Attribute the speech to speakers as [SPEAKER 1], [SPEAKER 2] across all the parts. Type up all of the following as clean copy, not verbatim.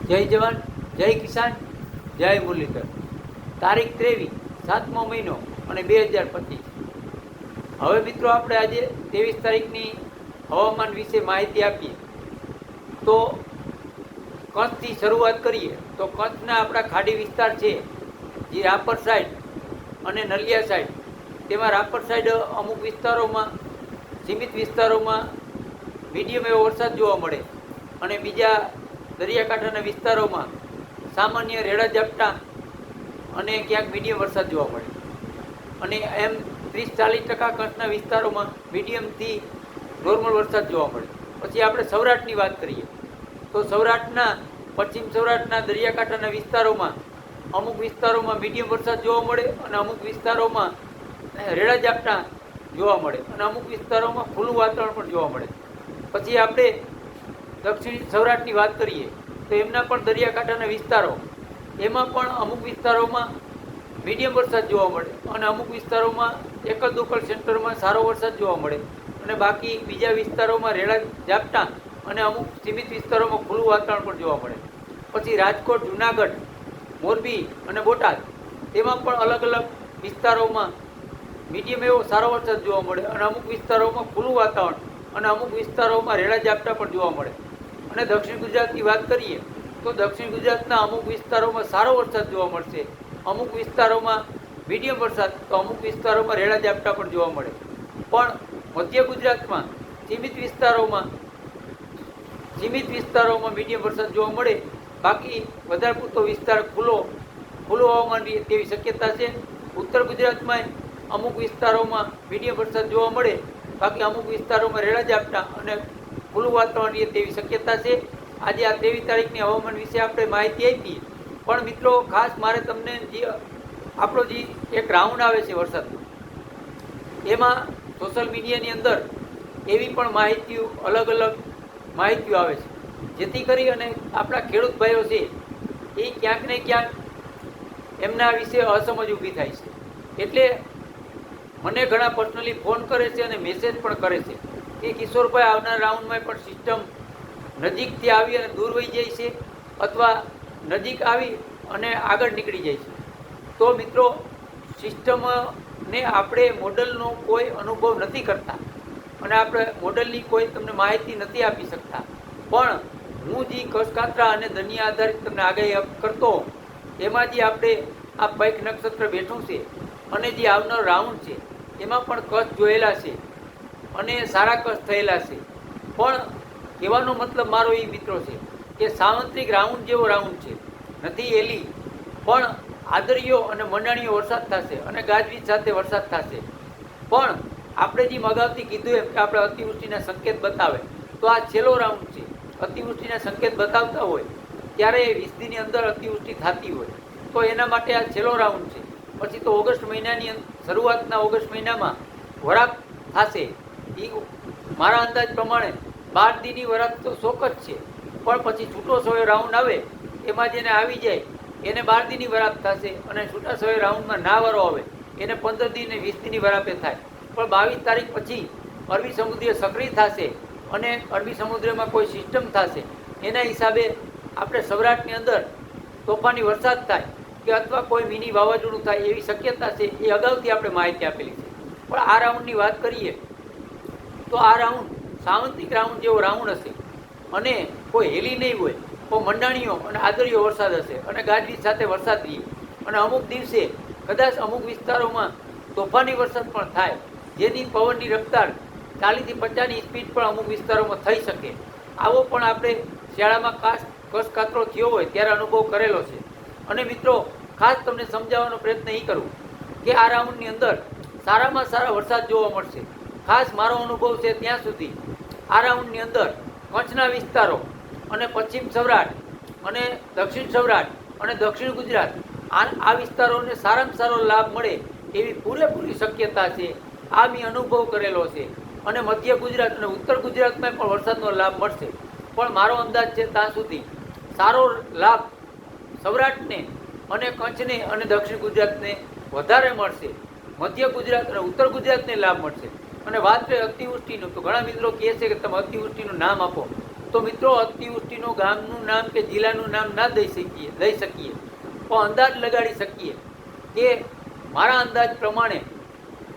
[SPEAKER 1] જય જવાન, જય કિસાન, જય મુરલીધર. તારીખ 23, 7મો મહિનો અને 2025. હવે મિત્રો આપણે આજે 23 તારીખની હવામાન વિશે માહિતી આપીએ. તો કચ્છથી શરૂઆત કરીએ તો કચ્છના આપણા ખાડી વિસ્તાર છે, જે રાપર સાઈડ અને નલિયા સાઈડ. તેમાં રાપર સાઈડ અમુક વિસ્તારોમાં, સીમિત વિસ્તારોમાં મીડિયમ એવો વરસાદ જોવા મળે અને બીજા દરિયાકાંઠાના વિસ્તારોમાં સામાન્ય રેડા ઝાપટા અને ક્યાંક મીડિયમ વરસાદ જોવા મળે. અને એમ 30-40% કચ્છના વિસ્તારોમાં મીડિયમથી નોર્મલ વરસાદ જોવા મળે. પછી આપણે સૌરાષ્ટ્રની વાત કરીએ તો સૌરાષ્ટ્રના, પશ્ચિમ સૌરાષ્ટ્રના દરિયાકાંઠાના વિસ્તારોમાં અમુક વિસ્તારોમાં મીડિયમ વરસાદ જોવા મળે અને અમુક વિસ્તારોમાં રેડા ઝાપટા જોવા મળે અને અમુક વિસ્તારોમાં ખુલ્લું વાતાવરણ પણ જોવા મળે. પછી આપણે દક્ષિણ સૌરાષ્ટ્રની વાત કરીએ તો એમના પણ દરિયાકાંઠાના વિસ્તારો, એમાં પણ અમુક વિસ્તારોમાં મીડિયમ વરસાદ જોવા મળે અને અમુક વિસ્તારોમાં એકલ દોકલ સેન્ટરમાં સારો વરસાદ જોવા મળે અને બાકી બીજા વિસ્તારોમાં રેડા ઝાપટા અને અમુક સીમિત વિસ્તારોમાં ખુલ્લું વાતાવરણ પણ જોવા મળે. પછી રાજકોટ, જુનાગઢ, મોરબી અને બોટાદ, તેમાં પણ અલગ અલગ વિસ્તારોમાં મીડિયમ એવો સારો વરસાદ જોવા મળે અને અમુક વિસ્તારોમાં ખુલ્લું વાતાવરણ અને અમુક વિસ્તારોમાં રેડા ઝાપટા પણ જોવા મળે. અને દક્ષિણ ગુજરાતની વાત કરીએ તો દક્ષિણ ગુજરાતના અમુક વિસ્તારોમાં સારો વરસાદ જોવા મળશે, અમુક વિસ્તારોમાં મીડિયમ વરસાદ, તો અમુક વિસ્તારોમાં રેડા ઝાપટા પણ જોવા મળે. પણ મધ્ય ગુજરાતમાં સીમિત વિસ્તારોમાં મીડિયમ વરસાદ જોવા મળે. બાકી વધારે પૂરતો વિસ્તાર ખુલ્લો હવામાન રહે તેવી શક્યતા છે. ઉત્તર ગુજરાતમાં અમુક વિસ્તારોમાં મીડિયમ વરસાદ જોવા મળે, બાકી અમુક વિસ્તારોમાં રેડા ઝાપટા અને ખુલ્લું વાતાવરણ રહે તેવી શક્યતા છે. આજે આ 23 તારીખની હવામાન વિશે આપણે માહિતી આપી. પણ મિત્રો, ખાસ મારે તમને આપણો જે એક રાઉન્ડ આવે છે વરસાદનો, એમાં સોશિયલ મીડિયાની અંદર એવી પણ માહિતીઓ, અલગ અલગ માહિતીઓ આવે છે, જેથી કરી અને આપણા ખેડૂત ભાઈઓ છે એ ક્યાંક ને ક્યાંક એમના વિશે અસમજ ઊભી થાય છે. એટલે મને ઘણા પર્સનલી ફોન કરે છે અને મેસેજ પણ કરે છે કે કિશોરભાઈ, આવનાર રાઉન્ડમાં પણ સિસ્ટમ નજીકથી આવી અને દૂર વહી જાય છે અથવા નજીક આવી અને આગળ નીકળી જાય છે. તો મિત્રો, સિસ્ટમને આપણે મોડલનો કોઈ અનુભવ નથી કરતા અને આપણે મોડલની કોઈ તમને માહિતી નથી આપી શકતા. પણ હું જે કચ્છકાત્રા અને દનિયા આધારિત તમને આગાહી કરતો, એમાં જે આપણે આ પૈક નક્ષત્ર બેઠું છે અને જે આવનાર રાઉન્ડ છે એમાં પણ કચ્છ જોયેલા છે અને સારા કચ્છ થયેલા છે. પણ કહેવાનો મતલબ મારો એ મિત્રો છે કે સાવંત્રિક રાઉન્ડ જેવો રાઉન્ડ છે, નથી એલી, પણ આદરીઓ અને મંડાણીઓ વરસાદ થશે અને ગાજવીજ સાથે વરસાદ થશે. પણ આપણે જે અગાઉથી કીધું એમ કે આપણે અતિવૃષ્ટિના સંકેત બતાવે, તો આ છેલ્લો રાઉન્ડ છે. અતિવૃષ્ટિના સંકેત બતાવતા હોય ત્યારે 20 દીની અંદર અતિવૃષ્ટિ થતી હોય, તો એના માટે આ છેલ્લો રાઉન્ડ છે. પછી તો ઓગસ્ટ મહિનાની શરૂઆતના ઓગસ્ટ મહિનામાં વરાપ થશે. એ મારા અંદાજ પ્રમાણે 12 દીની વરાપ તો શોક જ છે, પણ પછી છૂટો સોયો રાઉન્ડ આવે એમાં જેને આવી જાય એને 12 દીની વરાપ થશે અને છૂટા સોયો રાઉન્ડમાં ના વારો આવે એને 15 દી અને 20 દીની વરાપે થાય. પણ 22 તારીખ પછી અરબી સમુદ્ર સક્રિય થશે અને અરબી સમુદ્રમાં કોઈ સિસ્ટમ થશે. એના હિસાબે આપણે સૌરાષ્ટ્રની અંદર તોફાની વરસાદ થાય કે અથવા કોઈ મિની વાવાઝોડું થાય એવી શક્યતા છે. એ અગાઉથી આપણે માહિતી આપેલી છે. પણ આ રાઉન્ડની વાત કરીએ તો આ રાઉન્ડ સાવંત્રિક રાઉન્ડ જેવો રાઉન્ડ હશે અને કોઈ હેલી નહીં હોય, તો મંડાણીઓ અને આદરીઓ વરસાદ હશે અને ગાજવીજ સાથે વરસાદ રહીએ અને અમુક દિવસે કદાચ અમુક વિસ્તારોમાં તોફાની વરસાદ પણ થાય, જેની પવનની રફતાર 40થી 50ની સ્પીડ પણ અમુક વિસ્તારોમાં થઈ શકે. આવો પણ આપણે શિયાળામાં કચ્છ કાતરો થયો હોય ત્યારે અનુભવ કરેલો છે. અને મિત્રો, ખાસ તમને સમજાવવાનો પ્રયત્ન એ કરું કે આ રાઉન્ડની અંદર સારામાં સારા વરસાદ જોવા મળશે. ખાસ મારો અનુભવ છે ત્યાં સુધી આ રાઉન્ડની અંદર કચ્છના વિસ્તારો અને પશ્ચિમ સૌરાષ્ટ્ર અને દક્ષિણ સૌરાષ્ટ્ર અને દક્ષિણ ગુજરાત, આ વિસ્તારોને સારામાં સારો લાભ મળે એવી પૂરેપૂરી શક્યતા છે. આ મેં અનુભવ કરેલો છે. અને મધ્ય ગુજરાત અને ઉત્તર ગુજરાતમાં પણ વરસાદનો લાભ મળશે. પણ મારો અંદાજ છે ત્યાં સુધી સારો લાભ સૌરાષ્ટ્રને અને કચ્છને અને દક્ષિણ ગુજરાતને વધારે મળશે. મધ્ય ગુજરાત અને ઉત્તર ગુજરાતને લાભ મળશે. અને વાત રહી અતિવૃષ્ટિનું, તો ઘણા મિત્રો કહે છે કે તમે અતિવૃષ્ટિનું નામ આપો, તો તો મિત્રો અતિવૃષ્ટિનું ગામનું નામ કે જિલ્લાનું નામ ના દઈ શકીએ પણ અંદાજ લગાડી શકીએ કે મારા અંદાજ પ્રમાણે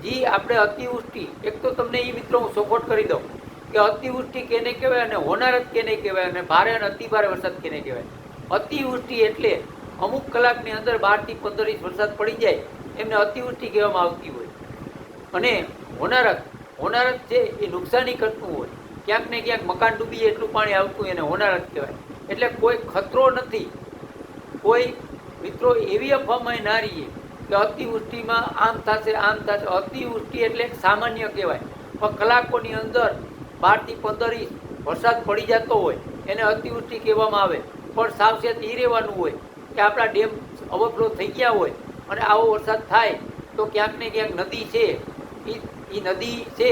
[SPEAKER 1] જે આપણે અતિવૃષ્ટિ, એક તો તમને એ મિત્રો હું સપોર્ટ કરી દઉં કે અતિવૃષ્ટિ કેને કહેવાય અને હોનારત કેને કહેવાય અને ભારે અને અતિભારે વરસાદ કેને કહેવાય. અતિવૃષ્ટિ એટલે અમુક કલાકની અંદર 12 થી 15 ઇંચ વરસાદ પડી જાય એમને અતિવૃષ્ટિ કહેવામાં આવતી હોય. અને હોનારત છે એ નુકસાની કરતું હોય, ક્યાંક ને ક્યાંક મકાન ડૂબી જાય એટલું પાણી આવતું હોય એને હોનારત કહેવાય. એટલે કોઈ ખતરો નથી. કોઈ મિત્રો એવી અફવામાં ના રહીએ કે અતિવૃષ્ટિમાં આમ થશે આમ થશે. અતિવૃષ્ટિ એટલે સામાન્ય કહેવાય, પણ કલાકોની અંદર 12 થી 15 ઇંચ વરસાદ પડી જતો હોય એને અતિવૃષ્ટિ કહેવામાં આવે. પણ સાવચેત એ રહેવાનું હોય કે આપણા ડેમ ઓવરફ્લો થઈ ગયા હોય અને આવો વરસાદ થાય તો ક્યાંક ને ક્યાંક નદી છે એ નદી છે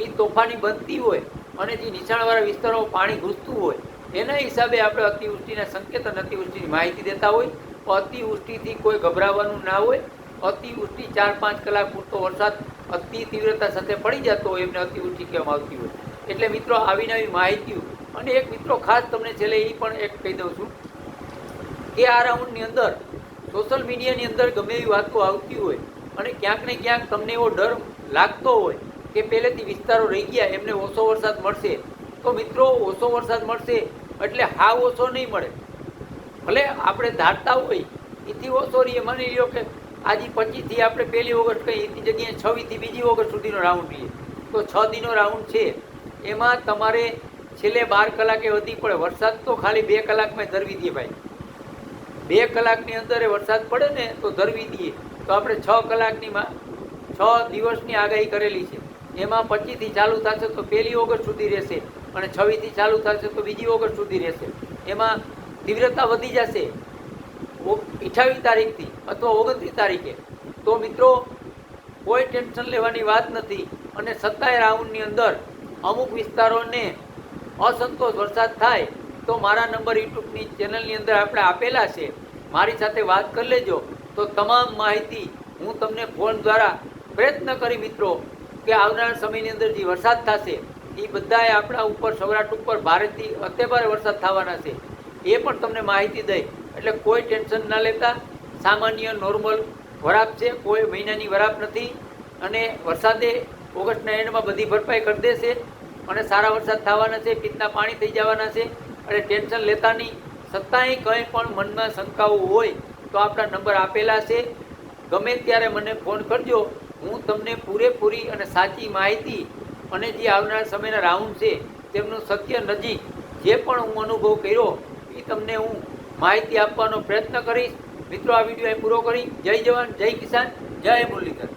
[SPEAKER 1] એ તોફાની બનતી હોય અને જે નીચાણવાળા વિસ્તારોમાં પાણી ઘૂસતું હોય એના હિસાબે આપણે અતિવૃષ્ટિના સંકેત અને અતિવૃષ્ટિની માહિતી દેતા હોય. તો અતિવૃષ્ટિથી કોઈ ગભરાવાનું ના હોય. અતિવૃષ્ટિ 4-5 કલાક પૂરતો વરસાદ અતિ તીવ્રતા સાથે પડી જતો હોય એમને અતિવૃષ્ટિ કહેવામાં આવતી હોય. એટલે મિત્રો આવી નવી માહિતીઓ. અને એક મિત્રો ખાસ તમને છેલ્લે એ પણ એક કહી દઉં છું કે આ રાઉન્ડની અંદર સોશિયલ મીડિયાની અંદર ગમે એવી વાતો આવતી હોય અને ક્યાંક ને ક્યાંક તમને એવો ડર લાગતો હોય કે પહેલેથી વિસ્તારો રહી ગયા એમને ઓછો વરસાદ મળશે. તો મિત્રો ઓછો વરસાદ મળશે એટલે હાવ ઓછો નહીં મળે. ભલે આપણે ધારતા હોય એથી ઓછો રહીએ. માની લ્યો કે આજે 25થી આપણે 1 ઓગસ્ટ કહીએ એની જગ્યાએ 26 થી 2 ઓગસ્ટ સુધીનો રાઉન્ડ રહીએ તો 6 દિનનો રાઉન્ડ છે. એમાં તમારે છેલ્લે 12 કલાકે વધી પડે. વરસાદ તો ખાલી 2 કલાકમાં ધરવી દે ભાઈ. 2 કલાકની અંદર વરસાદ પડે ને તો ધરવી દઈએ. તો આપણે 6 કલાકની 6 દિવસની આગાહી કરેલી છે. એમાં 25થી ચાલુ થશે તો 1 ઓગસ્ટ સુધી રહેશે અને 26થી ચાલુ થશે તો 2 ઓગસ્ટ સુધી રહેશે. એમાં તીવ્રતા વધી જશે 28 તારીખથી અથવા 29 તારીખે. તો મિત્રો કોઈ ટેન્શન લેવાની વાત નથી. અને 27 રાઉન્ડની અંદર અમુક વિસ્તારોને અસંતોષ વરસાદ થાય તો મારા નંબર યુટ્યુબની ચેનલની અંદર આપણે આપેલા છે. મારી સાથે વાત કરી લેજો તો તમામ માહિતી હું તમને ફોન દ્વારા પ્રયત્ન કરી મિત્રો કે આવનારા સમયની અંદર જે વરસાદ થશે એ બધાએ આપણા ઉપર સૌરાષ્ટ્ર ઉપર ભારેથી અતિભારે વરસાદ થવાના છે એ પણ તમને માહિતી દઈ. એટલે કોઈ ટેન્શન ના લેતા. સામાન્ય નોર્મલ વરાપ છે, કોઈ મહિનાની વરાપ નથી. અને વરસાદે ઓગસ્ટના એન્ડમાં બધી ભરપાઈ કરી દેશે અને સારા વરસાદ થવાના છે, પિત્તના પાણી થઈ જવાના છે. અને ટેન્શન લેતા નહીં. છતાંય કંઈ પણ મનમાં શંકાઓ હોય તો આપણા નંબર આપેલા છે. ગમે ત્યારે મને ફોન કરજો. હું તમને પૂરેપૂરી અને સાચી માહિતી અને જે આવનારા સમયના રાઉન્ડ છે તેમનું સત્ય નજીક જે પણ હું અનુભવ કર્યો એ તમને હું માહિતી આપવાનો પ્રયત્ન કરીશ. મિત્રો આ વિડીયો અહીં પૂરો કરી. જય જવાન, જય કિસાન, જય મુરલીધર.